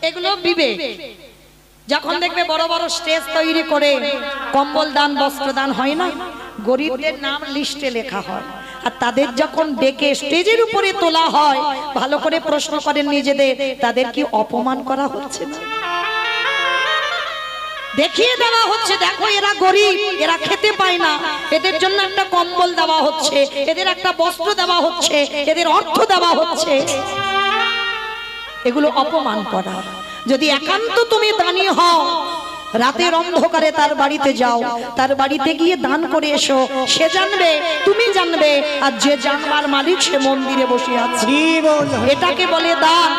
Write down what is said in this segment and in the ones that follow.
এগুলো বিবেক। যখন দেখবে বড় বড় স্টেজ তৈরি করে কম্বল দান বস্ত্র দান হয় না, গরিবদের নাম লিস্টে লেখা হয়, আর তাদের যখন ডেকে স্টেজের উপরে তোলা হয় ভালো করে প্রশ্ন করেন নিজেদের, তাদের কি অপমান করা হচ্ছে না? দেখিয়ে দেওয়া হচ্ছে দেখো এরা গরিব, এরা খেতে পায় না, এদের জন্য একটা কম্বল দেওয়া হচ্ছে, এদের একটা বস্ত্র দেওয়া হচ্ছে, এদের অর্থ দেওয়া হচ্ছে। এগুলো অপমান করা। যদি একান্ত তুমি দানি হও, রাতের অন্ধকারে তার বাড়িতে যাও, তার বাড়িতে গিয়ে দান করে এসো, সে জানবে তুমি জানবে, আর যে জানবার মালিক সে মন্দিরে বসে আছে। এটাকে বলে দান।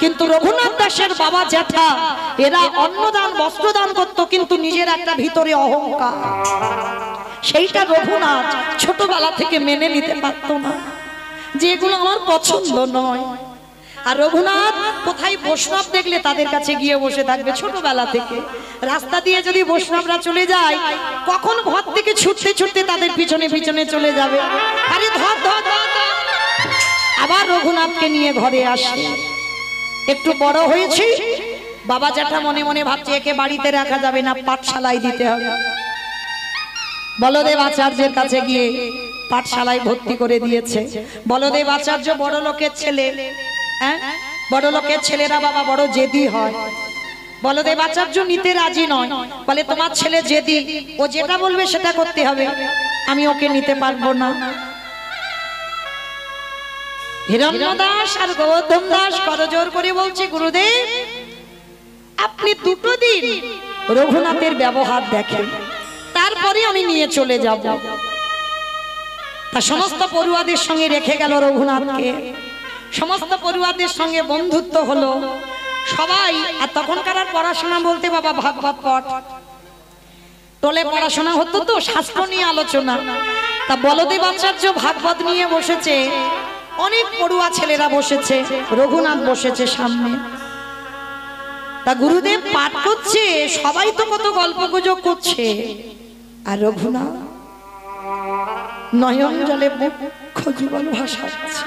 কিন্তু রঘুনাথ দাসের বাবা জ্যাঠা এরা অন্নদান বস্ত্রদান করতো, কিন্তু নিজের একটা ভিতরে অহংকার, সেইটা রঘুনাথ ছোটবেলা থেকে মেনে নিতে পারতো না, যে এগুলো আমার পছন্দ নয়। আর রঘুনাথ কোথায় বৈষ্ণব দেখলে তাদের কাছে গিয়ে বসে থাকবে ছোটবেলা থেকে। রাস্তা দিয়ে যদি বৈষ্ণবরা চলে যায়, কখন ঘর থেকে ছুটতে ছুটতে তাদের পিছনে পিছনে চলে যাবে, আরে ধর ধর ধর। আবার রঘুনাথকে নিয়ে ঘরে আসে। একটু বড় হয়েছে, বাবা জ্যাঠা মনে মনে ভাবছে একে বাড়িতে রাখা যাবে না, পাঠশালায় দিতে হবে। বলদেব আচার্যের কাছে গিয়ে পাঠশালায় ভর্তি করে দিয়েছে। বলদেব আচার্য বড় লোকের ছেলে, হ্যাঁ, বড় লোকের ছেলেরা বাবা বড় জেদি হয়। বলদেব আচার্য নিতে রাজি নয়, বলে তোমার ছেলে জেদি, ও যেটা বলবে সেটা করতে হবে, আমি ওকে নিতে পারবো না। হিরণ্য দাস আর গৌতম দাস করজোর করে বলছে, গুরুদেব আপনি দুটো দিন রঘুনাথের ব্যবহার দেখেন, তারপরে আমি নিয়ে চলে যাব। তা সমস্ত পড়ুয়াদের সঙ্গে রেখে গেল রঘুনাথকে। সমস্ত পড়ুয়াদের সঙ্গে বন্ধুত্ব হলো সবাই। আর তখনকার আর পড়াশোনা বলতে বাবা ভাগবত পাঠ, টোলে পড়াশোনা হতো তো, শাস্ত্র নিয়ে আলোচনা। তা বলদেব আচার্য ভাগবত নিয়ে বসেছে, অনেক পড়ুয়া ছেলেরা বসেছে, রঘুনাথ বসেছে সামনে। তা গুরুদেব পাঠ করছে, সবাই তো কত গল্প গুজব করছে, আর রঘুনাথ নয়ন জলে মুখ্য জীবন ভাসাচ্ছে।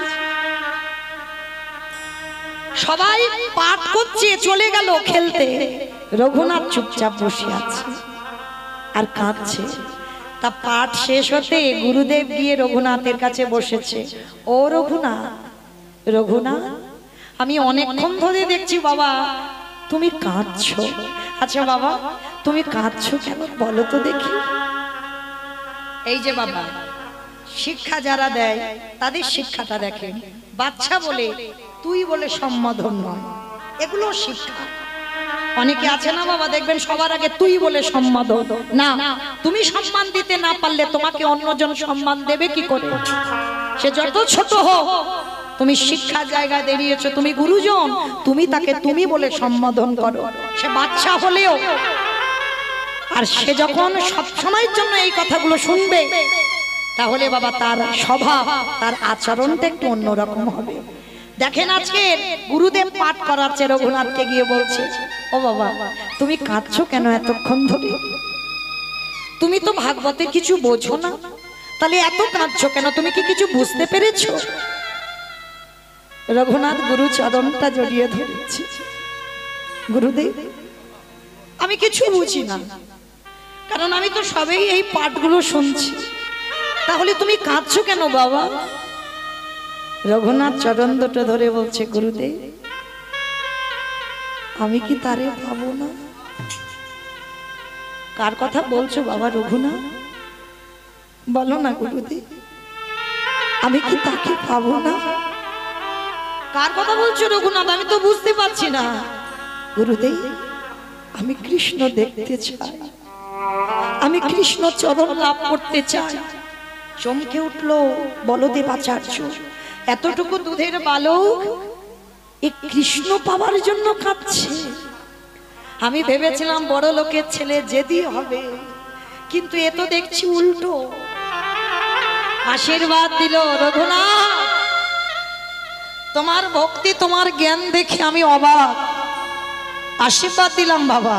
সবাই পাঠ করছে, চলে গেল খেলতে, রঘুনাথ চুপচাপ বসে আছে আর কাঁদছে। তা পাঠ শেষ হতে গুরুদেব গিয়ে রঘুনাথের কাছে বসেছে। ও রঘুনাথ, রঘুনাথ আমি অনেকক্ষণ ধরে দেখছি বাবা তুমি কাঁদছো। আচ্ছা বাবা তুমি কাঁদছো কেন বলো তো দেখি। এই যে বাবা শিক্ষা যারা দেয় তাদের শিক্ষাটা দেখেন। বাচ্চা বলে তুই বলে সম্বোধন নয়, এগুলো শিক্ষা। অনেকে আছে না বাবা, দেখবেন সবার আগে তুই বলে সম্বোধন না। তুমি সম্মান দিতে না পারলে তোমাকে অন্যজন সম্মান দেবে কি করে? সে যত ছোট হোক, তুমি শিক্ষা জায়গায় দাঁড়িয়েছো, তুমি গুরুজন, তুমি তাকে তুমি বলে সম্বোধন করো, সে বাচ্চা হলেও। আর সে যখন সব সময়ের জন্য এই কথাগুলো শুনবে, তাহলে বাবা তার স্বভাব তার আচরণটা একটু অন্যরকম হবে। দেখেন আজকে গুরুদেব পাঠ করাচ্ছে, রঘুনাথকে গিয়ে বলছে, ও বাবা তুমি কাঁদছো কেন এতক্ষণ ধরে? তুমি তো ভাগবতে কিছু বোঝো না, তাহলে এত কাঁদছো কেন? তুমি কি কিছু বুঝতে পেরেছো? রঘুনাথ গুরু চরণটা জড়িয়ে ধরেছে। গুরুদেব আমি কিছু বুঝি না, কারণ আমি তো সবেই এই পাঠগুলো শুনছি, তাহলে তুমি কাঁদছো কেন বাবা? রঘুনাথ চরণ দুটো ধরে বলছে, গুরুদেব আমি কি তারে পাবো না? কার কথা বলছো বাবা রঘুনাথ? বলো না গুরুদেব, আমি কি তাকে পাবো না? কার কথা বলছো রঘুনাথ? আমি তো বুঝতে পারছি না। গুরুদেব আমি কৃষ্ণ দেখতে চাই, আমি কৃষ্ণ চরণ লাভ করতে চাই। চমকে উঠলো বলদেব আচার্য, এতটুকু দুধের বালক এই কৃষ্ণ পাওয়ার জন্য কাঁদছে। আমি ভেবেছিলাম বড় লোকের ছেলে জেদি হবে, কিন্তু এ তো দেখছি উল্টো। আশীর্বাদ দিল, রঘুনাথ তোমার ভক্তি তোমার জ্ঞান দেখে আমি অবাক। আশীর্বাদ দিলাম বাবা,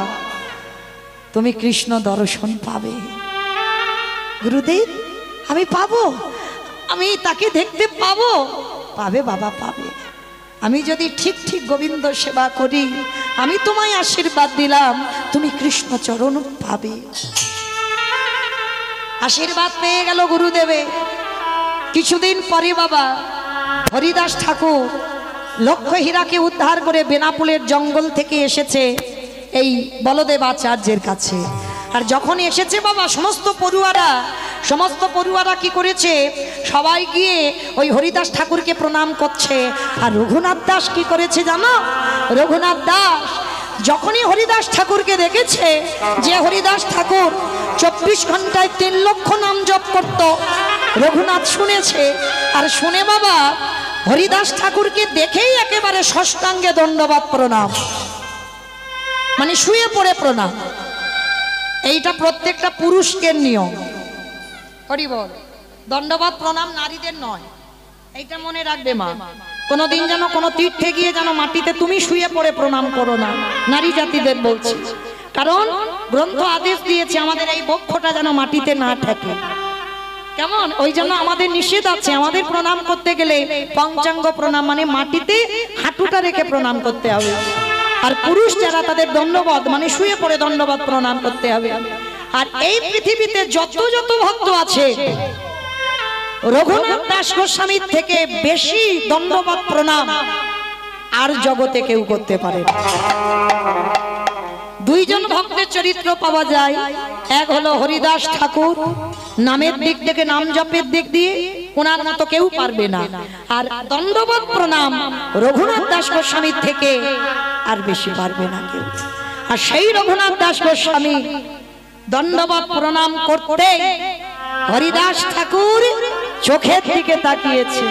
তুমি কৃষ্ণ দর্শন পাবে। গুরুদেব আমি পাবো, আমি তাকে দেখতে পাবো? পাবে বাবা পাবে। আমি যদি ঠিক ঠিক গোবিন্দ সেবা করি, আমি তোমায় আশীর্বাদ দিলাম, তুমি কৃষ্ণ চরণ পাবে। আশীর্বাদ পেয়ে গেল গুরুদেবে। কিছুদিন পরে বাবা হরিদাস ঠাকুর লক্ষ্য হীরাকে উদ্ধার করে বেনাপুলের জঙ্গল থেকে এসেছে এই বলদেব আচার্যের কাছে। আর যখন এসেছে বাবা সমস্ত পড়ুয়ারা কি করেছে, সবাই গিয়ে ওই হরিদাস ঠাকুরকে প্রণাম করছে। আর রঘুনাথ দাস কি করেছে জানো? রঘুনাথ দাস যখনই হরিদাস ঠাকুরকে দেখেছে, যে হরিদাস ঠাকুর 24 ঘন্টায় 3 লক্ষ নাম জপ করত, রঘুনাথ শুনেছে। আর শুনে বাবা হরিদাস ঠাকুরকে দেখেই একেবারে ষষ্ঠাঙ্গে দণ্ডবত প্রণাম, মানে শুয়ে পড়ে প্রণাম। এইটা প্রত্যেকটা পুরুষের নিয়ম। হরি বল। দণ্ডবত প্রণাম নারীদের নয়, এইটা মনে রাখবে মা। কোনোদিন যেন কোনো তীর্থে গিয়ে যেন মাটিতে তুমি শুয়ে পড়ে প্রণাম করো না, নারী জাতিদের বলছি। কারণ গ্রন্থ আদেশ দিয়েছে আমাদের এই বক্ষটা যেন মাটিতে না ঠেকে। কেমন? ওই জন্য আমাদের নিষেধ আছে, আমাদের প্রণাম করতে গেলে পঞ্চাঙ্গ প্রণাম, মানে মাটিতে হাঁটুটা রেখে প্রণাম করতে হবে। আর পুরুষ যারা তাদের দণ্ডবত, মানে শুয়ে পড়ে দণ্ডবত প্রণাম করতে হবে। আর এই পৃথিবীতে যত ভক্ত আছে, রঘুনাথ দাস গোস্বামীর থেকে বেশি দণ্ডবত প্রণাম আর জগতে কেউ করতে পারে না। দুইজন ভক্তের চরিত্র পাওয়া যায়, এক হলো হরিদাস ঠাকুর, নামের দিক থেকে, নাম জপের দিক দিয়ে ওনার মতো কেউ পারবে না। আর দণ্ডবত প্রণাম রঘুনাথ দাস গোস্বামীর থেকে আর বেশি পারবে না কেউ। আর সেই রঘুনাথ দাস গোস্বামী দণ্ডবত প্রণাম করতে হরিদাস ঠাকুর চোখের দিকে তাকিয়েছে।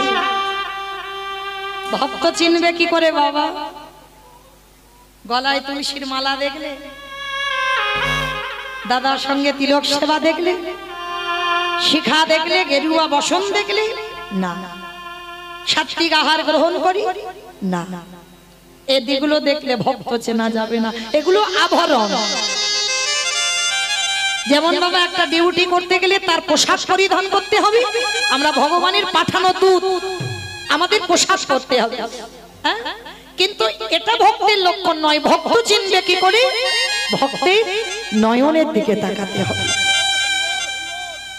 ভক্ত চিনবে কি করে বাবা? গলায় তুলসীর মালা দেখলে, দাদার সঙ্গে তিলক সেবা দেখলে, শিখা দেখলে, গেরুয়া বসন দেখলে না, সাত্বিক আহার গ্রহণ করি না, এদিকগুলো দেখলে ভক্ত চেনা যাবে না। এগুলো আভরণ। যেমন বাবা একটা ডিউটি করতে গেলে তার পোশাক পরিধান করতে হবে, আমরা ভগবানের পাঠানো দূত, আমাদের পোশাক করতে হবে। হ্যাঁ, কিন্তু এটা ভক্তের লক্ষণ নয়। ভক্ত চিনবে কি করে? ভক্তের নয়নের দিকে তাকাতে হবে।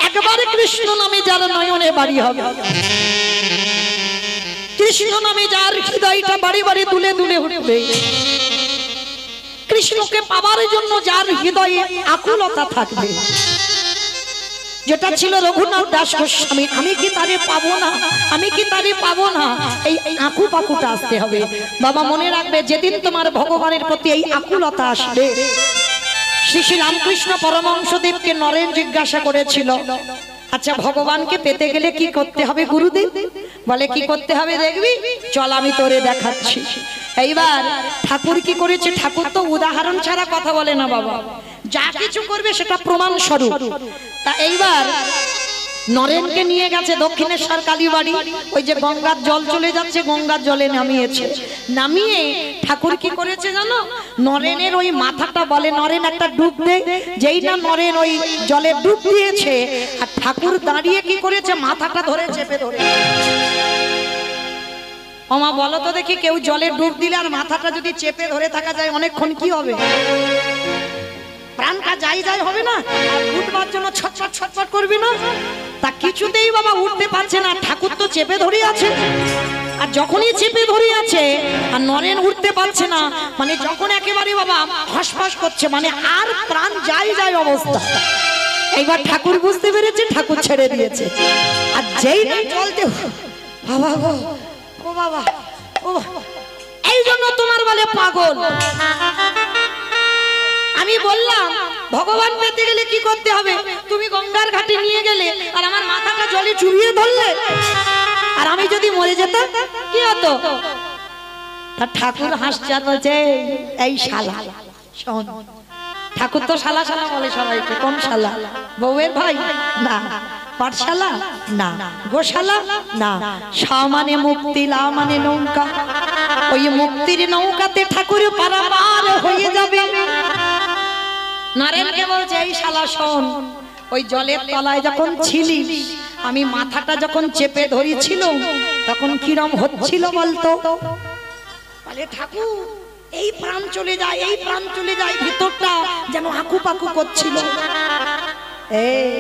একবারে কৃষ্ণ নামে যার নয়নে বাড়ি হবে, কৃষ্ণ নামে যার হৃদয়টা বাড়ি বাড়ি দুলে দুলে উঠবে, কৃষ্ণকে পাবার জন্য যার হৃদয়ে আকুলতা থাকবে, যেটা ছিল রঘুনাথ দাস গোস্বামী, আমি কি তারে পাবো না, আমি কি তারে পাবো না, এই আঁকু পাকুটা আসতে হবে। বাবা মনে রাখবে, যেদিন তোমার ভগবানের প্রতি এই আকুলতা আসবে। শ্রী শ্রী রামকৃষ্ণ পরমহংসদেবকে নরেন জিজ্ঞাসা করেছিল, আচ্ছা ভগবানকে পেতে গেলে কি করতে হবে গুরুদেব? বলে কি করতে হবে দেখবি, চল আমি তোরে দেখাচ্ছি। এইবার ঠাকুর কি করেছে? ঠাকুর তো উদাহরণ ছাড়া কথা বলে না বাবা, যা কিছু করবে সেটা প্রমাণ স্বরূপ। তা এইবার নরেনকে নিয়ে গেছে দক্ষিণেশ্বর কালীবাড়ি, ওই যে গঙ্গার জল চলে যাচ্ছে, গঙ্গার জলে নামিয়েছে। নামিয়ে ঠাকুর কি করেছে জানো? নরেনের ওই মাথাটা, বলে নরেন একটা ডুব দে, যেই না নরেন ওই জলে ডুব দিয়েছে, আর ঠাকুর দাঁড়িয়ে কি করেছে? মাথাটা ধরে চেপে ধরে। ওমা বলো তো দেখি, কেউ জলে ডুব দিলে আর মাথাটা যদি চেপে ধরে থাকা যায় অনেকক্ষণ, কি হবে? প্রাণটা যাই হবে না? আর উঠবার জন্য ছটফট ছটফট করবি না? তা কিছুতেই বাবা উঠতে পারছে না, ঠাকুর তো চেপে ধরে আছে। আর যখনই চেপে ধরে আছে আর নরেন উঠতে পারছে না, মানে যখন একেবারে বাবা হাসফাস করছে, মানে আর প্রাণ যাই অবস্থা। এইবার ঠাকুর বুঝতে পেরেছে, ঠাকুর ছেড়ে দিয়েছে। আর যেই চলতে, বাবা গো, ও বাবা, ও এই জন্য তোমার বলে পাগল। আমি বললাম ভগবান পেতে গেলে কি করতে হবে? তুমি গঙ্গার ঘাটে নিয়ে গেলে আর আমার মাথাটা জলে চুবিয়ে ধরলে, আর আমি যদি মরে যেতাম কি হতো? তা ঠাকুর হাসছে আর বলছে, এই শালা শোন। ঠাকুর তো শালা শালা বলে সবাইকে। কোন শালা? বউয়ের ভাই না, পাঠশালা না, গোশালা না, সা মানে মুক্তি, লা মানে নৌকা। ওই মুক্তির নৌকাতে ঠাকুর পারাপার হয়ে যাবে। নরেনকে বলছে, এই শালা শোন, ওই জলের তলায় যখন ছিলি, আমি মাথাটা যখন চেপে ধরেছিল তখন কিরম হচ্ছিল বলতো? বলে ঠাকুর এই প্রাণ চলে যায়, এই প্রাণ চলে যায়, ভিতরটা যেন আকুপাকু করছিল। এই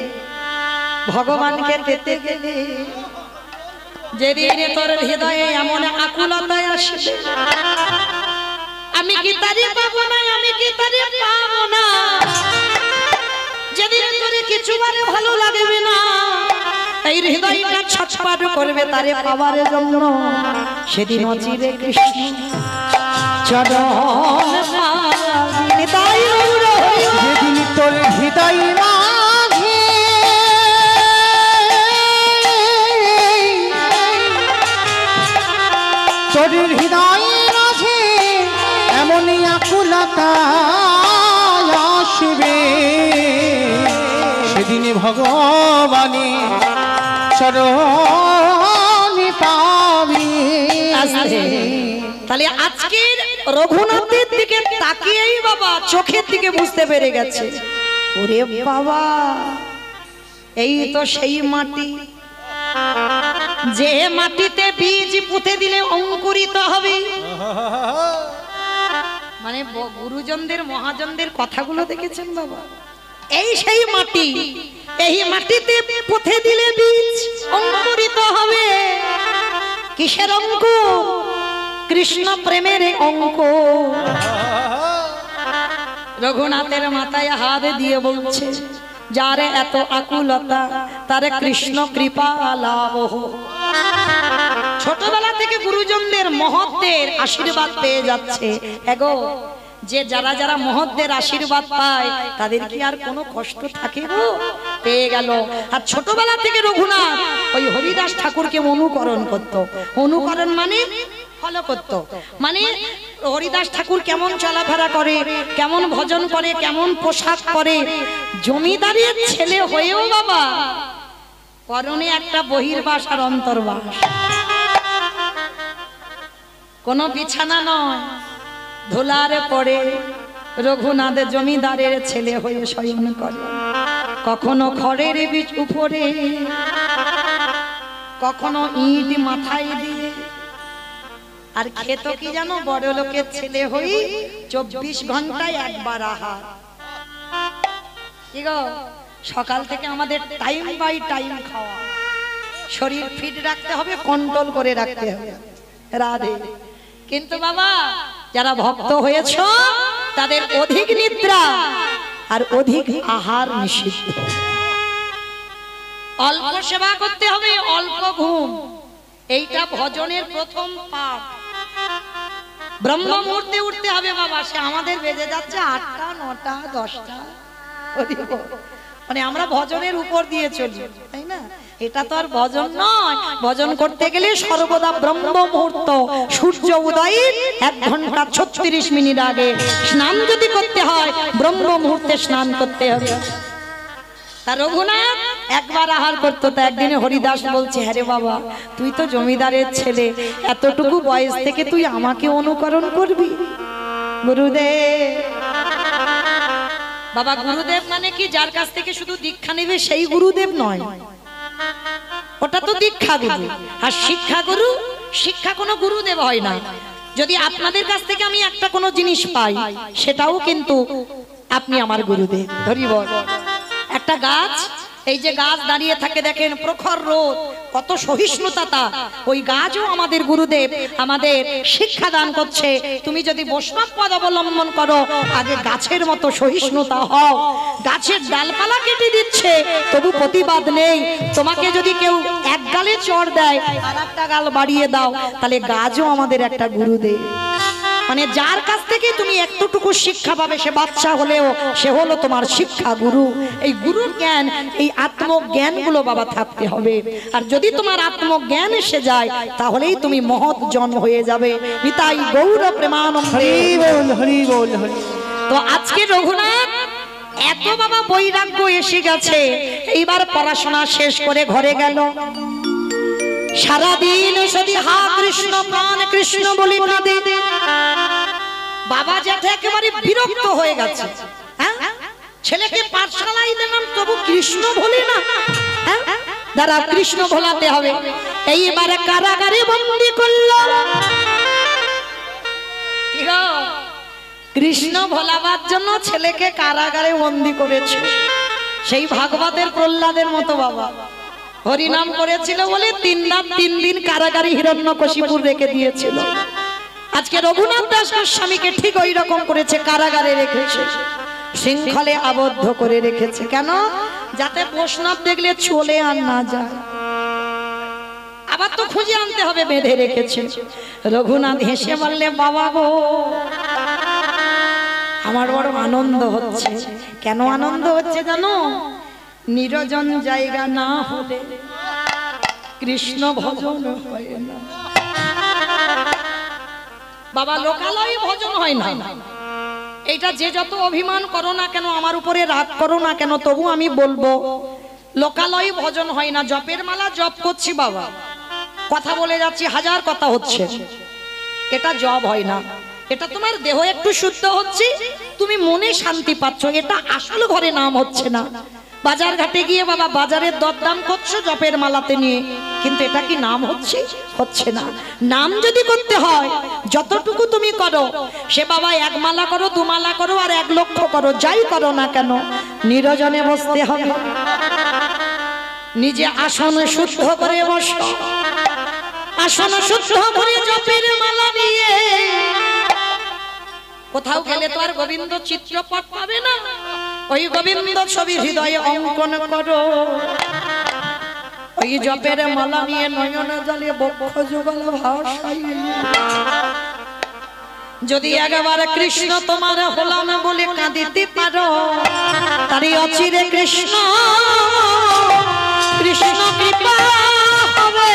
ভগবানকে পেতে গেলে যেদিন তোর হৃদয়ে এমন আকুলতায় আসবে, আমি কি তারে পাবো না, আমি কি তারে পাবো না, যেদিন তোরে কিছু মানে ভালো লাগবে না, এই হৃদয়টা ছটফট করবে তারে পাওয়ার জন্য, সেদিন অচিরে কৃষ্ণ চরণ পাবি। তাই যেদিন তোর হৃদয় মাঝে তোর হৃদয় মাঝে এমনই আকুলতা আসবে, সেদিন ভগবানী চরণ পাবি। তাহলে আজকের রঘুনাথের দিকে তাকিয়েই বাবা চোখের দিকে বুঝতে পেরে গেছে, ওরে বাবা এই তো সেই মাটি, যে মাটিতে বীজ পুঁতে দিলে অঙ্কুরিত হবে। মানে গুরুজনদের মহাজনদের কথাগুলো দেখেছেন বাবা, এই সেই মাটি, এই মাটিতে পুঁতে দিলে বীজ অঙ্কুরিত হবে। কিসের অঙ্কুর? কৃষ্ণ প্রেমের অঙ্কুর। রঘুনাথের মাথায় হাত দিয়ে বলছে, যারে এত আকুলতা তারে কৃষ্ণ কৃপা লাভ। ছোটবেলা থেকে গুরুজনদের মহৎদের আশীর্বাদ পেয়ে যাচ্ছে। এগো যে যারা যারা মহৎদের আশীর্বাদ পায় তাদের কি আর কোনো কষ্ট থাকে গো? পেয়ে গেল। আর ছোটবেলা থেকে রঘুনাথ ওই হরিদাস ঠাকুরকে অনুকরণ করত। অনুকরণ মানে ফলো করত, মানে হরিদাস ঠাকুর কেমন চলাফেরা করে, কেমন ভজন করে, কেমন পোশাক পরে, জমিদারের ছেলে হয়েও বাবা পরনে একটা বহির্বাস আর অন্তর্বাস, কোনো বিছানা নয়, ধুলারে পড়ে রঘুনাথ জমিদারের ছেলে হয়ে শয়ন করে। কখনো খড়ের বীজ উপরে, কখনো ইট মাথায় দিয়ে, আর খেত কি জানো, বড় লোকের ছেলে হই 24 ঘন্টায় একবার আহার। কি গো, সকাল থেকে আমাদের টাইম বাই টাইম খাওয়া, শরীর ফিট রাখতে হবে, কন্ট্রোল করে রাখতে হবে। রাধে। কিন্তু বাবা যারা ভক্ত হয়েছ তাদের অধিক নিদ্রা আর অধিক আহার নিষিদ্ধ। অল্প সেবা করতে হবে, অল্প ঘুম, এইটা ভজনের প্রথম পাঠ। ব্রহ্ম মুহূর্তে উঠতে হবে বাবা, সে আমাদের বেজে যাচ্ছে 8টা 9টা 10টা, মানে আমরা ভজনের উপর দিয়ে চলি, তাই না? এটা তো আর ভজন নয়। ভজন করতে গেলে সর্বদা ব্রহ্ম মুহূর্ত, সূর্য উদয়ের 1 ঘন্টা 36 মিনিট আগে স্নান যদি করতে হয়, ব্রহ্ম মুহূর্তে স্নান করতে হবে। তা রঘুনাথ একবার আহার করতো। তা একদিনে হরিদাস বলছে, হ্যাঁ রে বাবা, তুই তো জমিদারের ছেলে, এতটুকু বয়স থেকে তুই আমাকে অনুকরণ করবি? গুরুদেব বাবা, গুরুদেব মানে কি যার কাছ থেকে শুধু দীক্ষা নেবে সেই গুরুদেব নয়, ওটা তো দীক্ষা গুরু। আর শিক্ষা গুরু, শিক্ষা কোনো গুরুদেব হয় না। যদি আপনাদের কাছ থেকে আমি একটা কোনো জিনিস পাই, সেটাও কিন্তু আপনি আমার গুরুদেব। ধরি বল, একটা গাছ, এই যে গাছ দাঁড়িয়ে থাকে দেখেন, প্রখর রোদ, কত সহিষ্ণুতা তা, ওই গাছও আমাদের গুরুদেব, আমাদের শিক্ষা দান করছে। তুমি যদি বৈষ্ণব পদ অবলম্বন করো, আগে গাছের মতো সহিষ্ণুতা হও। গাছের ডালপালা কেটে দিচ্ছে তবু প্রতিবাদ নেই। তোমাকে যদি কেউ এক গালে চড় দেয় আর একটা গাল বাড়িয়ে দাও, তাহলে গাছও আমাদের একটা গুরুদেব। মানে যার কাছ থেকে তুমি একটুকু শিক্ষা পাবে, সে বাচ্চা হলেও সে হলো তোমার শিক্ষা গুরু। এই গুরুর জ্ঞান, এই আত্মজ্ঞান গুলো বাবা থাকতে হবে। আর যদি তোমার আত্মজ্ঞান এসে যায়, তাহলেই তুমি মহৎ জন হয়ে যাবে। নিতাই গৌর প্রেমানন্দে। হরি বল, হরি বল, হরি। তো আজকে রঘুনাথ এত বাবা বৈরাগ্য এসে গেছে, এইবার পড়াশোনা শেষ করে ঘরে গেল। সারাদিন যদি হা কৃষ্ণ প্রাণ কৃষ্ণ বলি কাঁদে। বাবা যাতে একেবারে বিরক্ত হয়ে গেছে, ছেলেকে পাঠশালায় দিলাম তবু কৃষ্ণ ভোলে না, দাঁড়া কৃষ্ণ ভোলাতে হবে। এইবারে কারাগারে বন্দী করলো। কৃষ্ণ ভোলাবার জন্য ছেলেকে কারাগারে বন্দি করেছে। সেই ভাগবতের প্রহ্লাদের মতো বাবা হরিনাম করেছিল বলে 3 রাত 3 দিন কারাগারে হিরণ্যকশিপুর রেখে দিয়েছিল। আজকে রঘুনাথ দাস গোস্বামীকে ঠিক ওই রকম করেছে, কারাগারে রেখেছে, শৃঙ্খলে আবদ্ধ করে রেখেছে। কেন? যাতে বৈষ্ণব দেখলে চলে আর না যায়, আবার তো খুঁজে আনতে হবে, বেঁধে রেখেছে। রঘুনাথ হেসে বললে, বাবা গো, আমার বড় আনন্দ হচ্ছে। কেন আনন্দ হচ্ছে জানো? নিরজন জায়গা না হলে কৃষ্ণ ভজন হয় না বাবা, লোকালয়ে ভজন হয় না। এইটা যে যত অভিমান করো না কেন, আমার উপরে রাগ করো না কেন, তবু আমি বলবো লোকালয়ে ভজন হয় না। জপের মালা জপ করছি বাবা, কথা বলে যাচ্ছি, হাজার কথা হচ্ছে, এটা জপ হয় না। এটা তোমার দেহ একটু শুদ্ধ হচ্ছে, তুমি মনে শান্তি পাচ্ছ, এটা আসল ঘরে নাম হচ্ছে না। বাজার ঘাটে গিয়ে বাবা বাজারের দরদাম করছো জপের মালাতে নিয়ে, কিন্তু এটা কি নাম হচ্ছে? হচ্ছে না। নাম যদি করতে হয় যতটুকু তুমি করো, সে বাবা 1 মালা করো, 2 মালা করো, আর 1 লক্ষ করো, যাই করো না কেন, নিরজনে বসতে হবে। নিজে আসন শুদ্ধ করে বসো, আসন শুদ্ধ করে জপের মালা নিয়ে কোথাও গেলে তো আর গোবিন্দ চিত্রপট পাবে না। ওই গোবিন্দ ছবি হৃদয়ে অঙ্কন করো, ওই জপের মালা নিয়ে নয়ন জলে বক্ষ যুগল ভাষায়। যদি একবার কৃষ্ণ তোমার হলাম বলে কাঁদিতে পারো, তারই অচিরে কৃষ্ণ কৃষ্ণ কৃপা হবে।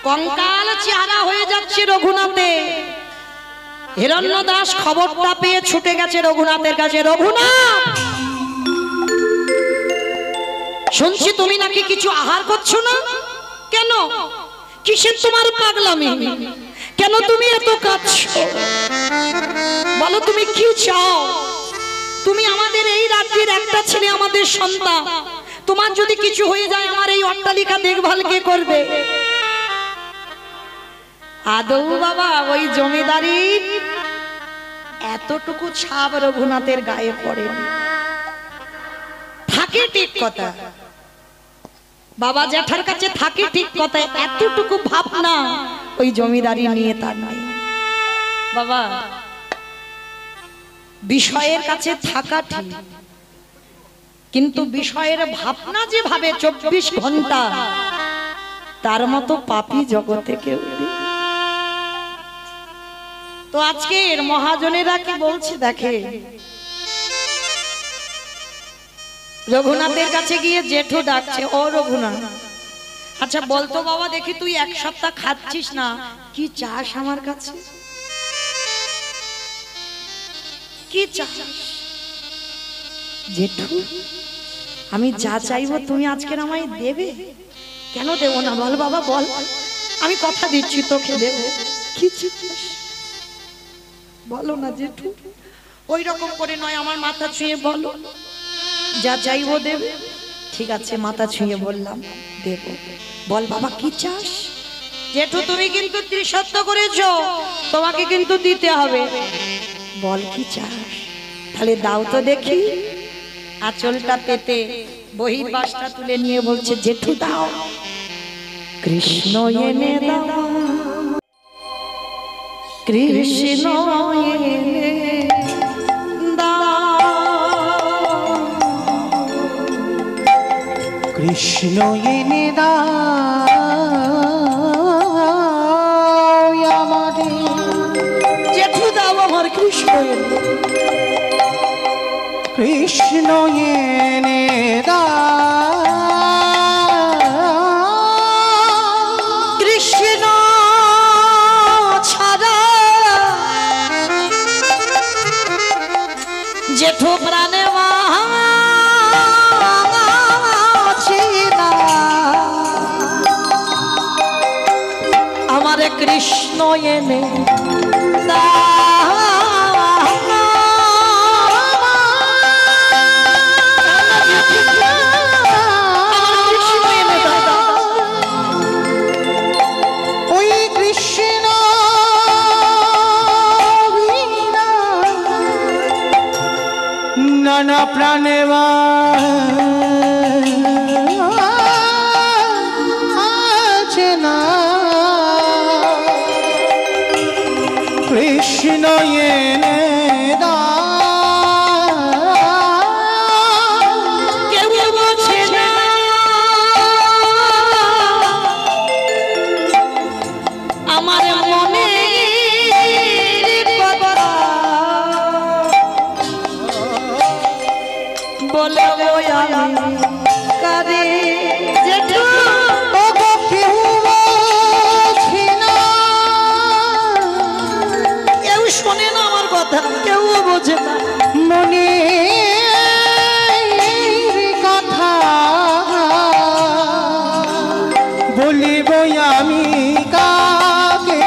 কঙ্কাল চেহারা হয়ে যাচ্ছে রঘুনাথে। হিরণ্য দাস খবরটা পেয়ে ছুটে গেছে রঘুনাথের কাছে। রঘুনাথ, শুনছি তুমি নাকি কিছু আহার করছো না, কেন? কিসের তোমার পাগলামি? কেন তুমি এত কাঁদছো? বলো তুমি কি চাও? তুমি আমাদের এই রাজ্যের একটা ছেলে, আমাদের সন্তান, তোমার যদি কিছু হয়ে যায় আমার এই অট্টালিকা দেখভাল কে করবে? আদৌ বাবা ওই জমিদারি এতটুকু ছাপ রঘুনাথের গায়ে পড়েনি। থাকে ঠিক কথা, বাবা জ্যাঠার কাছে থাকে ঠিক কথা, এতটুকু ভাবনা ওই জমিদারি নিয়ে তার নাই। বাবা বিষয়ের কাছে থাকা ঠিক, কিন্তু বিষয়ের ভাবনা যে ভাবে 24 ঘন্টা, তার মতো পাপী জগতে কেউ নেই। তো আজকের মহাজনেরা কি বলছে দেখে, রঘুনাথের কাছে গিয়ে জেঠু ডাকছে, ও রঘুনাথ, আচ্ছা বলতো বাবা দেখি, তুই 1 সপ্তাহ খাচ্ছিস না, কি চাস আমার কাছে? কি চাস? জেঠু, আমি যা চাইবো তুমি আজকে আমায় দেবে। কেন দেব না? বল বাবা বল, আমি কথা দিচ্ছি তোকে দেব। কি চাস বলো না জেঠু। ওই রকম করে নয়, আমার মাথা ছুঁয়ে বলো, যা চাইবো দেব। ঠিক আছে, মাথা ছুঁয়ে বললাম দেব। বল বাবা কি চাস? জেঠু তুমি কিন্তু ত্রিসত্য করেছো, তোমাকে কিন্তু দিতে হবে। বল কি চাস? তাহলে দাও তো দেখি। আঁচলটা পেতে বহির্বাসটা তুলে নিয়ে বলছে, জেঠু দাও। কৃষ্ণ এনে দাও, কৃষ্ণ এনে দাও, কৃষ্ণ এনে দাও আমাদের কৃষ্ণ এনে কৃষ্ণ ছাড়া জেঠু প্রাণে আমার কৃষ্ণ এনে নানা প্রাণে আছে না কৃষ্ণ এনে কেউ বোঝে না আমার মনে বলে আমি কারে জেঠু কেউ শোনে না আমার কথা, কেউ বোঝে না মনে কথা বলিব আমি কাকে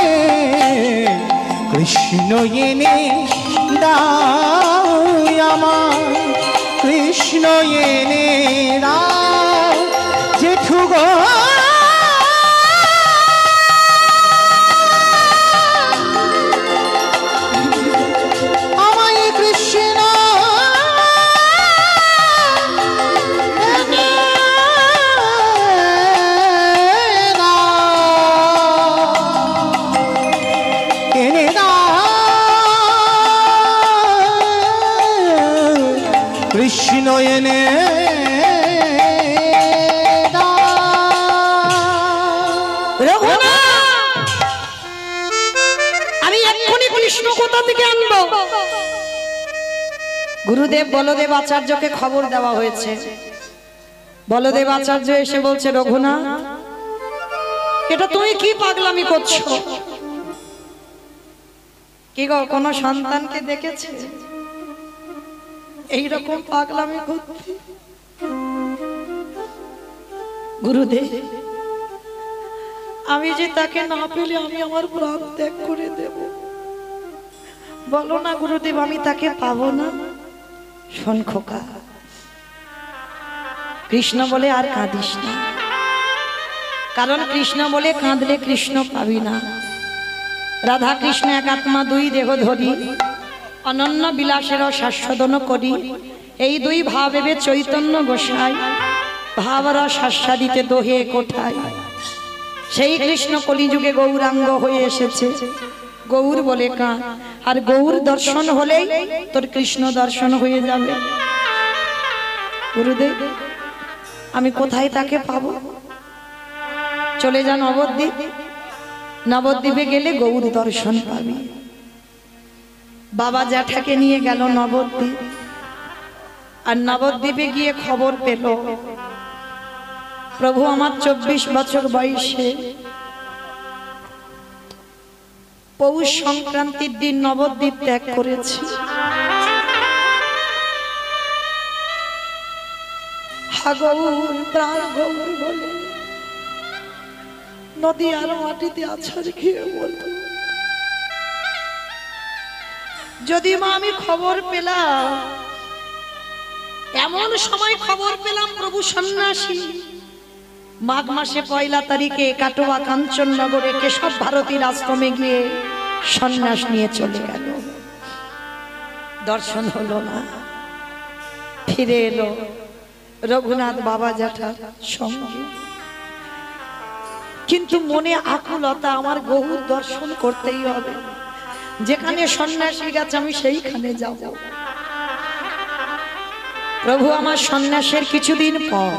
কৃষ্ণ এনে দাও আমার কৃষ্ণ এনে দাও জেঠু গো আমায় কৃষ্ণ এনে দাও কৃষ্ণ এনে আমি এক্ষুনি কৃষ্ণ কোথা থেকে আনবো? গুরুদেব বলদেব আচার্যকে খবর দেওয়া হয়েছে। বলদেব আচার্য এসে বলছে, রঘুনাথ এটা তুমি কি পাগলামি করছো? কি গো কোনো সন্তানকে দেখেছে এইরকম পাগলামি করতে? গুরুদেব আমি যে তাকে না পেলে আমি আমার প্রাণ ত্যাগ করে দেব। বলো না গুরুদেব আমি তাকে পাবো না? শোন খোকা, কৃষ্ণ বলে আর কাঁদিস না, কারণ কৃষ্ণ বলে কাঁদলে কৃষ্ণ পাবি না। রাধা কৃষ্ণ এক আত্মা দুই দেহ ধরি, অনন্য বিলাসের শাশ্বদন করি, এই দুই ভাবেবে চৈতন্য গোসাই, ভাবরস আস্বাদিতে দোহে কোঠায়। সেই কৃষ্ণ কলিযুগে গৌরাঙ্গ হয়ে এসেছে, গৌর বলে কাঁদ, আর গৌর দর্শন হলেই তোর কৃষ্ণ দর্শন হয়ে যাবে। গুরুদেব আমি কোথায় তাকে পাবো? চলে যা নবদ্বীপ, নবদ্বীপে গেলে গৌর দর্শন পাবি। বাবা জ্যাঠাকে নিয়ে গেল নবদ্বীপ, আর নবদ্বীপে গিয়ে খবর পেল প্রভু আমার 24 বছর বয়সে পৌষ সংক্রান্তির দিন নবদ্বীপ ত্যাগ করেছি। গৌর প্রাণ গৌর বলে নদী আর মাটিতে আছাড় খেয়ে বলল, যদি মা আমি খবর পেলাম, এমন সময় খবর পেলাম প্রভু সন্ন্যাসী মাঘ মাসে 1 তারিখে কাটোয়া কাঞ্চননগরে কেশব ভারতীর আশ্রমে গিয়ে সন্ন্যাস নিয়ে চলে গেল। দর্শন হলো না, ফিরে এলো রঘুনাথ বাবা জ্যাঠার সঙ্গে। কিন্তু মনে আকুলতা, আমার গৌর দর্শন করতেই হবে, যেখানে সন্ন্যাসী গেছে আমি সেইখানে যাব। প্রভু আমার সন্ন্যাসের কিছুদিন পর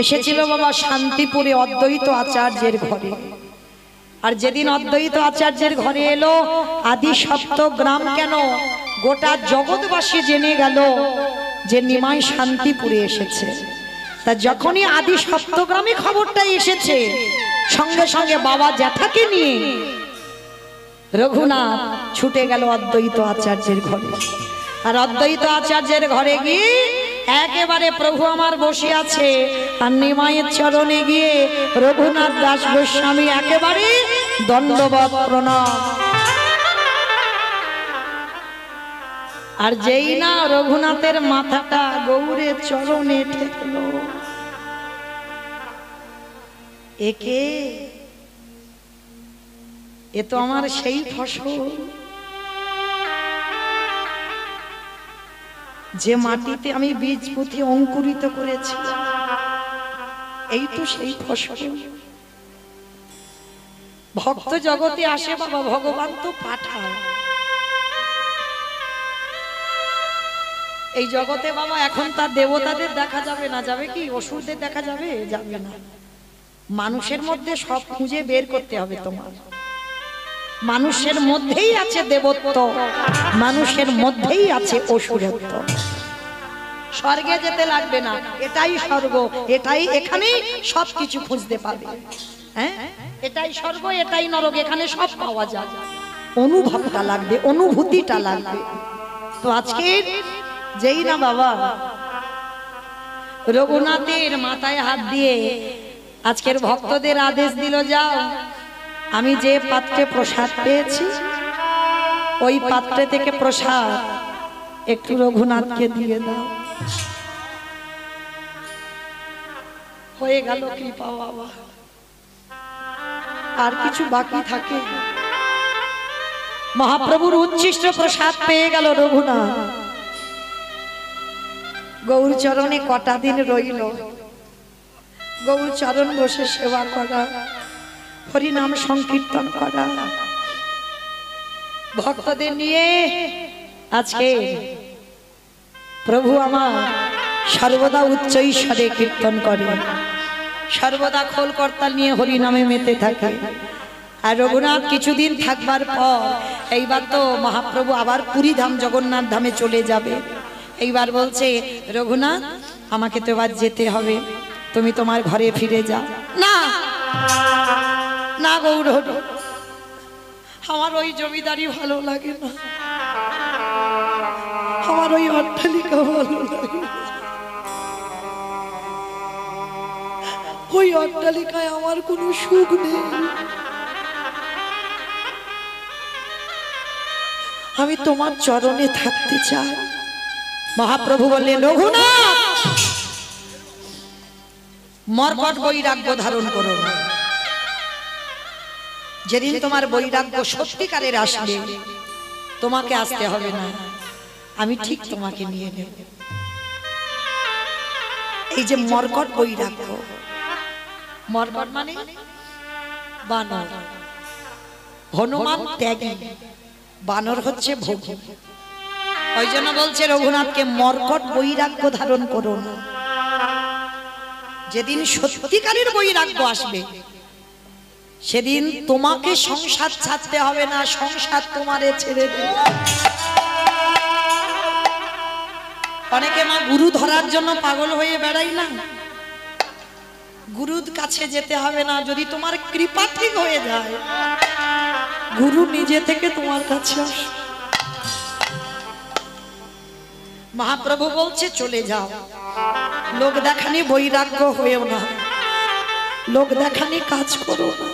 এসেছিল বাবা শান্তিপুরে অদ্বৈত আচার্যের ঘরে, আর যেদিন অদ্বৈত আচার্যের ঘরে এলো, আদি সপ্তগ্রাম কেন গোটা জগৎবাসী জেনে গেল যে নিমাই শান্তিপুরে এসেছে। তা যখনই আদি সপ্তগ্রামে খবরটা এসেছে, সঙ্গে সঙ্গে বাবা জ্যাঠাকে নিয়ে রঘুনাথ ছুটে গেল অদ্বৈত আচার্যের ঘরে। আর অদ্বৈত আচার্যের ঘরে গিয়ে একেবারে প্রভু আমার বসে আছে, আর নিমাইয়ের চরণে গিয়ে রঘুনাথ দাস গোস্বামী একেবারে দণ্ডবত প্রণাম। আর যেই না রঘুনাথের মাথাটা গৌরের চরণে ঠেকলো, একে এ তো আমার সেই ফসল, যে মাটিতে আমি বীজ পুঁতে অঙ্কুরিত করেছি, এই তো সেই ফসল। ভক্ত জগতে আসে বাবা, ভগবান তো পাঠায়। এই জগতে বাবা এখন তার দেবতাদের দেখা যাবে না, যাবে কি অসুরদের দেখা যাবে? যাবে না। মানুষের মধ্যে সব খুঁজে বের করতে হবে তোমার। মানুষের মধ্যেই আছে দেবত্ব, মানুষের মধ্যেই আছে অসুরত্ব। স্বর্গে যেতে লাগবে না, এটাই স্বর্গ, এটাই এখানেই সবকিছু খুঁজতে পাবে। হ্যাঁ, এটাই স্বর্গ, এটাই নরক, এখানে সব পাওয়া যায়। অনুভবটা লাগবে, অনুভূতিটা লাগবে। তো আজকে যেই না বাবা রঘুনাথের মাথায় হাত দিয়ে আজকের ভক্তদের আদেশ দিল, যাও আমি যে পাত্রে প্রসাদ পেয়েছি ওই পাত্রে থেকে প্রসাদ একটু রঘুনাথকে দিয়ে দাও। হয়ে গেল কৃপা বাবা। আর কিছু বাকি থাকে? মহাপ্রভুর উচ্ছিষ্ট প্রসাদ পেয়ে গেল রঘুনাথ। গৌর চরণে কটা দিন রইল, গৌর চরণ বসে সেবা করা, হরিনাম সংকীর্তন করা, ভক্তদের নিয়ে আজকে প্রভু আমার সর্বদা উচ্চ ঈশ্বরে কীর্তন করে, সর্বদা খোল করতাল নিয়ে হরিনামে মেতে থাকে। আর রঘুনাথ কিছুদিন থাকবার পর এইবার তো মহাপ্রভু আবার পুরী ধাম জগন্নাথ ধামে চলে যাবে। এইবার বলছে, রঘুনাথ আমাকে তো এবার যেতে হবে, তুমি তোমার ঘরে ফিরে যাও। না না গৌর, আমার ওই জমিদারি ভালো লাগে না, আমার ওই অট্টালিকা ভালো লাগে না, ওই অট্টালিকায় আমার কোনো সুখ নেই। আমি তোমার চরণে থাকতে চাই। মহাপ্রভু বললেন, রঘুনাথ মর্কট বৈরাগ্য ধারণ করো না। যেদিন তোমার বৈরাগ্য সত্যিকারের আসবে, তোমাকে আসতে হবে না, আমি ঠিক তোমাকে নিয়ে নেব। এই যে মর্কট বৈরাগ্য, মর্কট মানে বানর, হনুমান ত্যাগী, বানর হচ্ছে ভোগী। ওই জন্য বলছে রঘুনাথকে মর্কট বৈরাগ্য ধারণ করো না। যেদিন সত্যিকারের বৈরাগ্য আসবে, সেদিন তোমাকে সংসার ছাড়তে হবে না, সংসার তোমারে ছেড়ে দেবে। অনেকে মা গুরু ধরার জন্য পাগল হয়ে বেড়াই না, গুরুর কাছে যেতে হবে না। যদি তোমার কৃপা ঠিক হয়ে যায়, গুরু নিজে থেকে তোমার কাছে আসে। মহাপ্রভু বলছে, চলে যাও, লোক দেখানি বৈরাগ্য হয়েও না, লোক দেখানি কাজ করো না,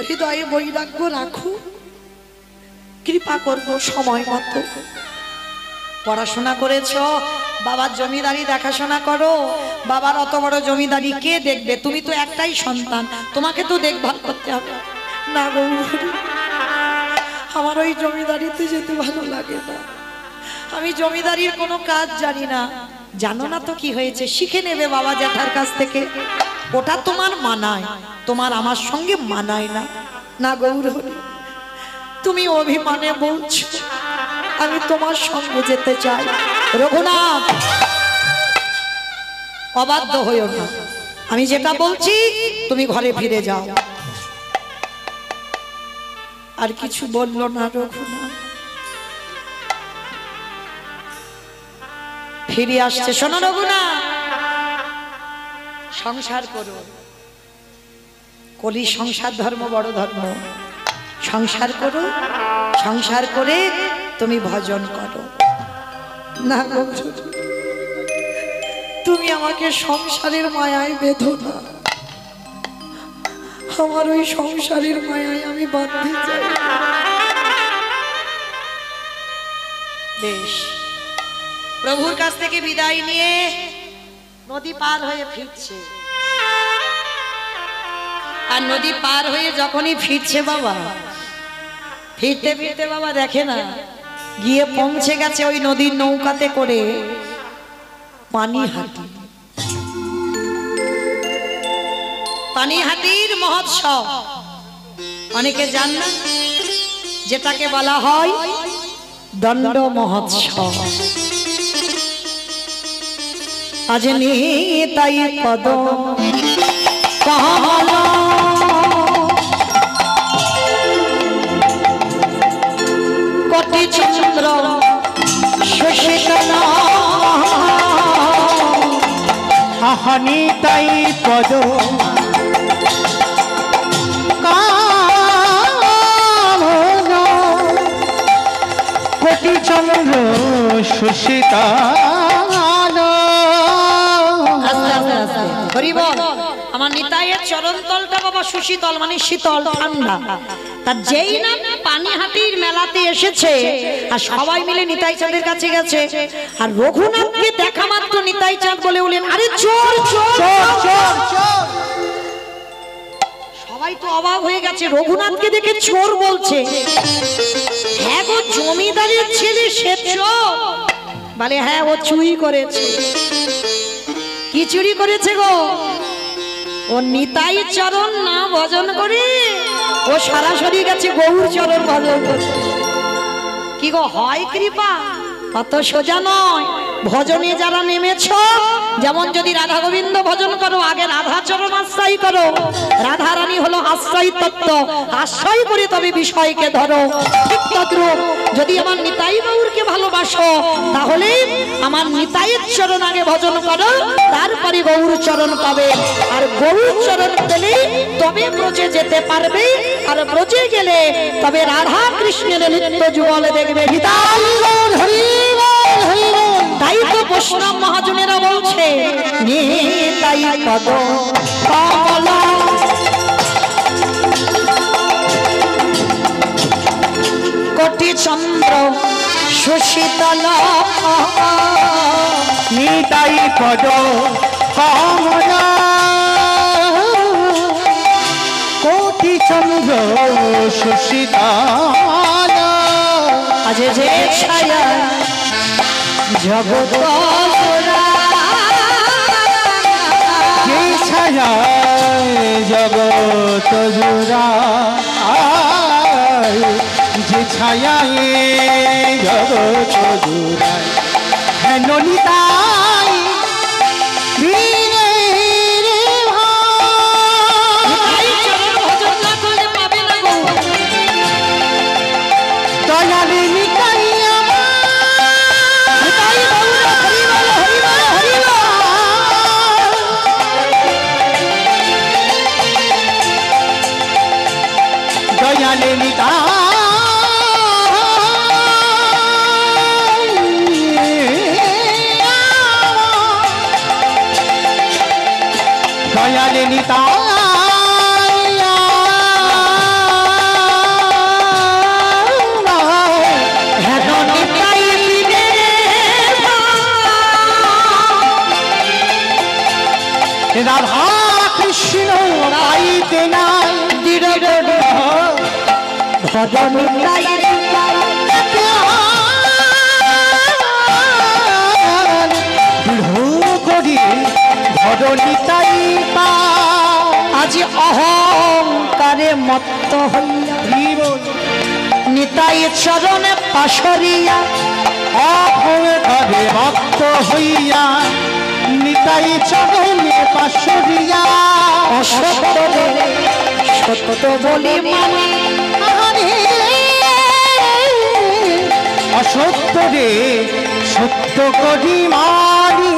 হৃদয়ে বৈরাগ্য রাখো, কৃপা করবো সময় মতো। পড়াশোনা করেছো, বাবার জমিদারি দেখাশোনা করো। বাবার অত বড় জমিদারি কে দেখবে? তুমি তো একটাই সন্তান, তোমাকে তো দেখভাল করতে হবে। না গৌর, আমার ওই জমিদারিতে যেতে ভালো লাগে না, আমি জমিদারির কোনো কাজ জানি না। জানো না তো কি হয়েছে, শিখে নেবে বাবা জ্যাঠার কাছ থেকে, ওটা তোমার মানায়, তোমার আমার সঙ্গে মানায় না। না গৌর, তুমি অভিমানে বলছো, আমি তোমার সঙ্গে যেতে চাই। রঘুনাথ অবাধ্য হইও না, আমি যেটা বলছি তুমি ঘরে ফিরে যাও। আর কিছু বললো না রঘুনাথ। ফিরে আসছে। শোনো রঘুনাথ, সংসার করো। কলি সংসার ধর্ম বড় ধর্ম। সংসার করো, সংসার করে তুমি ভজন করো। না গো, তুমি আমাকে সংসারের মায়ায় বেঁধো না। আমার ওই সংসারের মায়ায় আমি বাঁধতে চাই। বেশ, প্রভুর কাছ থেকে বিদায় নিয়ে নদী পার হয়ে ফিরছে। আর নদী পার হয়ে যখনই ফিরছে বাবা, ফিরতে ফিরতে বাবা দেখে না, গিয়ে পৌঁছে গেছে ওই নদীর নৌকাতে করে পানিহাটি। পানিহাটির মহোৎসব অনেকে জান না, যেটাকে বলা হয় দণ্ড মহোৎসব। আজ নিতাই পদ কমল কোটি চন্দ্র শশীতল আহানি তাই পদ কোটি চন্দ্র সুশীতল। হরিবল। আমার নিতাইয়ের চরণ তলটা বাবা সুশীতল, মানে শীতল ঠান্ডা। তার যেই না পানিহাটির মেলাতে এসেছে আর সবাই মিলে নিতাই চাঁদের কাছে গেছে, আর রঘুনাথকে দেখা মাত্র নিতাই চাঁদ বলে বলেন, আরে চোর চোর চোর চোর। সবাই তো অবাক হয়ে গেছে, রঘুনাথকে দেখে চোর বলছে। হ্যাঁ গো, জমিদারের ছেলে সে চোর? বলে হ্যাঁ, ও চুরি করেছে। কি চুরি করেছে গো? ও নিতাই চরণ না ভজন করে ও সরাসরি গেছে গৌর চরণ ভজন করছে। কি গো, হয় কৃপা? অত সোজা নয়। ভজনে যারা নেমেছ, যেমন যদি রাধা গোবিন্দ ভজন করো, আগে রাধা চরণ আশ্রয় করো। রাধা রানী হলো আশ্রয় তত্ত্ব, আশ্রয় করে তবে বিষয়কে ধরো। ঠিক তদ্রূপ যদি আমার নিতাই গৌরকে ভালোবাসো, তাহলে আমার নিতাইয়ের চরণ আগে ভজন করো, তারপরে গৌর চরণ পাবে। আর গৌর চরণ পেলে তবে ব্রজে যেতে পারবে। আর ব্রজে গেলে তবে রাধা কৃষ্ণের নিত্য যুগল দেখবে। তাই তো বৈষ্ণব মহাজনেরা বলছে, নিতাই পদ কমল কোটি চন্দ্র সুশীতল। নিতাই পদ কমল কোটি চন্দ্র সুশীতল। আজ যে ছায়া জগৎ যে ছায়া জগৎ জুড়া, যে ছায়া জগৎ জুড়ায়। হ্যাঁ নিতাই দয়ালে নিতাই দয়ালে দয়ালে রাধা কৃষ্ণ পাইতে নাই দৃঢ় ভজন করি ভজনিতাই পা। আজ অহংকারে মত্ত হইয়া নিতাই চরণে পাশরিয়া, অহংকারে মত্ত হইয়া নিতাই চরণে পাশরিয়া অসত্য রে সত্য বলি মানে অসত্য রে সত্য করি মানি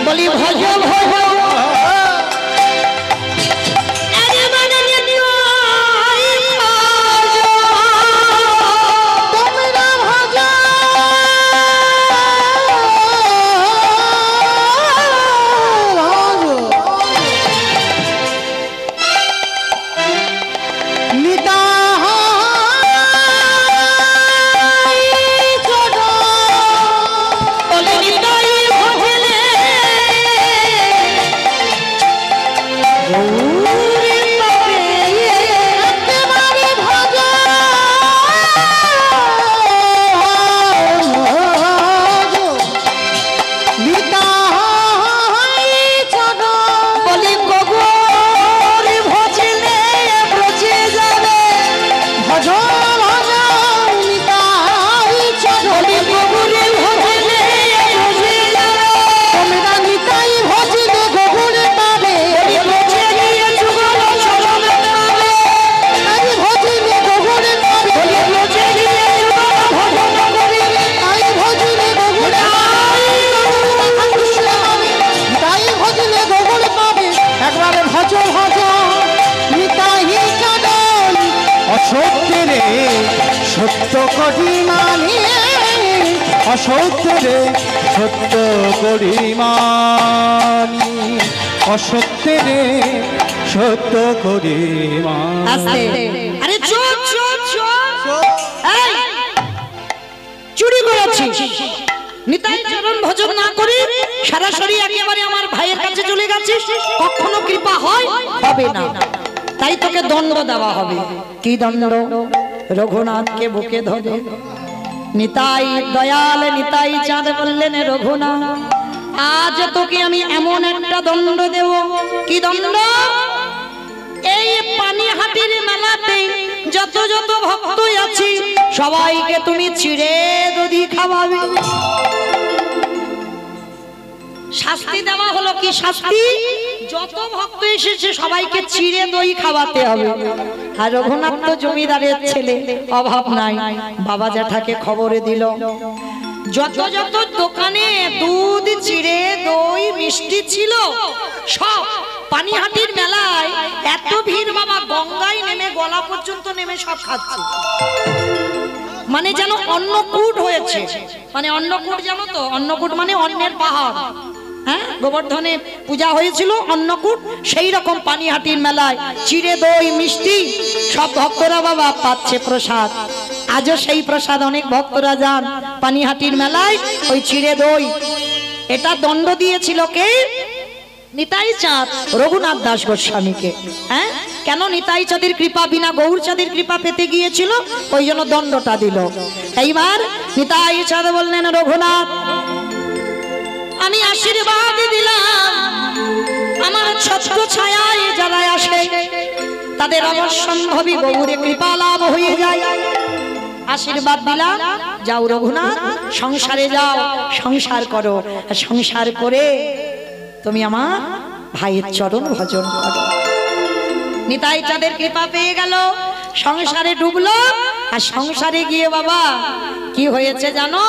বলি ভজ ভজ সত্য করি মানি অসত্য রে সত্য করি মানি অসত্য রে সত্য করি মানি আরে চুপ চুপ চুপ এই চুরি করেছিস নিতাই চরণ ভজন না করি সরাসরি একেবারে আমার ভাইয়ের কাছে চলে গেছিস কখনো কৃপা হয় হবে না তাই তোকে দণ্ড দেওয়া হবে কি দণ্ড রঘুনাথকে বুকে ধরে নিতাই দয়াল নিতাই চাঁদ বললেন রঘুনাথ আজ তোকে আমি এমন একটা দণ্ড দেব কি দণ্ড এই পানিহাটির মেলাতে যত যত ভক্ত আছে সবাইকে তুমি চিড়ে দধি খাওয়াবে শাস্তি দেওয়া হলো কি শাস্তি যত ভক্ত এসেছে সবাইকে চিড়ে দই খাওয়াতে হবে আর রঘুনাথ তো জমিদারের ছেলে অভাব নাই বাবা জ্যাঠাকে খবরে দিল যত যত দোকানে দুধ চিড়ে দই মিষ্টি ছিল সব পানিহাটির মেলায় এত ভিড় বাবা গঙ্গায় নেমে গলা পর্যন্ত নেমে সব খাচ্ছে মানে যেন অন্নকূট হয়েছে মানে অন্নকূট জানো তো অন্নকূট মানে অন্নের পাহাড় হ্যাঁ গোবর্ধনে পূজা হয়েছিল অন্নকূট সেই রকম পানিহাটির মেলায় চিড়ে দই মিষ্টি সব ভক্তরা বাবা পাচ্ছে প্রসাদ আজও সেই প্রসাদ অনেক ভক্তরা যান পানিহাটির মেলায় ওই চিড়ে দই এটা দণ্ড দিয়েছিল কে নিতাই চাঁদ রঘুনাথ দাস গোস্বামীকে হ্যাঁ কেন নিতাই চাঁদের কৃপা বিনা গৌর চাঁদের কৃপা পেতে গিয়েছিল ওই জন্য দণ্ডটা দিল এইবার নিতাই চাঁদ বললেন রঘুনাথ আমি আশীর্বাদ দিলাম আমার ছত্র ছায়ায় যারা আসে তাদের অবশ্যম্ভাবী গৌরে কৃপা লাভ হয়ে যায় আশীর্বাদ দিলাম যাও রঘুনাথ সংসারে যাও সংসার করো সংসার করে তুমি আমার ভাইয়ের চরণ ভজন করো নিতাই চাঁদের কৃপা পেয়ে গেল সংসারে ডুবলো আর সংসারে গিয়ে বাবা কি হয়েছে জানো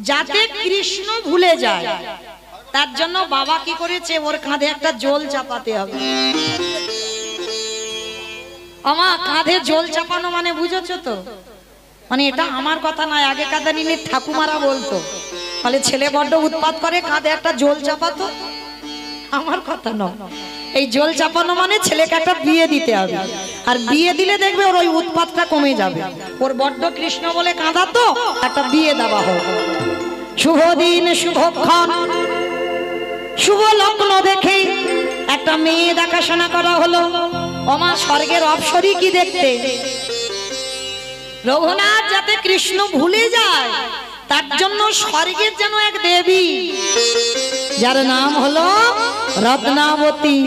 যাতে কৃষ্ণ ভুলে যায় তার জন্য বাবা কি করেছে ওর কাঁধে একটা জল চাপাতে হবে আমার কাঁধে জল চাপানো মানে বুঝেছো তো মানে এটা আমার কথা নয় আগেকার দিনে ঠাকুমারা বলতো বলে ছেলে বড্ড উৎপাত করে কাঁধে একটা জল চাপাতো আমার কথা নয় এই জল চাপানো মানে ছেলেকে একটা বিয়ে দিতে হবে আর বিয়ে দিলে দেখবে ওর ওই উৎপাতটা কমে যাবে ওর বড্ড কৃষ্ণ বলে কাঁদাতো একটা বিয়ে দেওয়া হবে শুভ দিন শুভক্ষণ শুভ লগ্ন দেখে একটা মেয়ে দেখাশোনা করা হলো ওমা স্বর্গের অপ্সরী কি দেখতে রঘুনাথ যাতে কৃষ্ণ ভুলে যায় তার জন্য স্বর্গের যেন এক দেবী যার নাম হলো রত্নাবতী